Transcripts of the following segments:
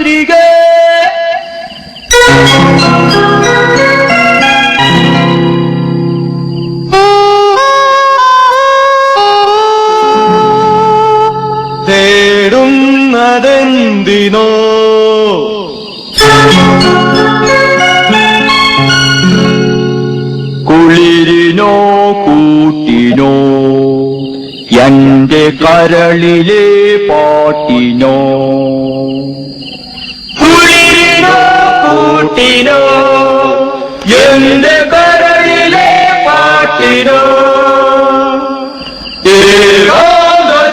ചന്ദ്രിക തേടുന്നതെന്തിനോ കുളിരിനോ കൂട്ടിനോ എന്റെ കരളിലെ പാട്ടിനോ കുളിരിനോ കൂട്ടിനോ എന്റെ കരളിലെ പാട്ടിനോ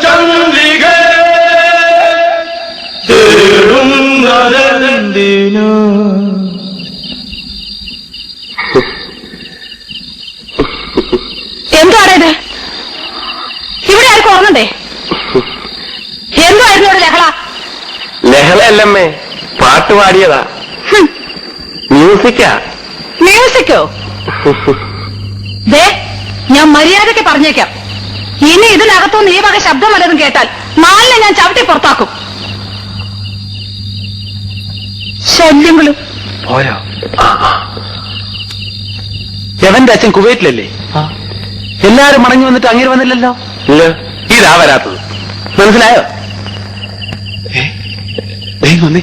ചന്ദ്രിക തേടുന്നതെന്തിനോ എന്താണത്? ഇവിടെ ആർക്കും ഓർമ്മണ്ടേ? എന്തായിരുന്നു ഇവിടെ ലഹള? ലഹളയല്ലമ്മേ, പാട്ട് പാടിയതാ. മ്യൂസിക്കാ. മ്യൂസിക്കോ? ദേ, ഞാൻ മര്യാദയ്ക്ക് പറഞ്ഞേക്കാം, ഇനി ഇതിനകത്തുനിന്ന് ഈ വക ശബ്ദം വല്ലതും കേട്ടാൽ നാലിനെ ഞാൻ ചവിട്ടി പുറത്താക്കും. ശല്യങ്ങളും പോയോ? എവന്റെ അച്ഛൻ കുവൈറ്റിലല്ലേ? എല്ലാരും മടങ്ങി വന്നിട്ട് അങ്ങനെ വന്നില്ലല്ലോ. ഇല്ല, ഇതാ വരാത്തത്. മനസ്സിലായോ? വന്നേ.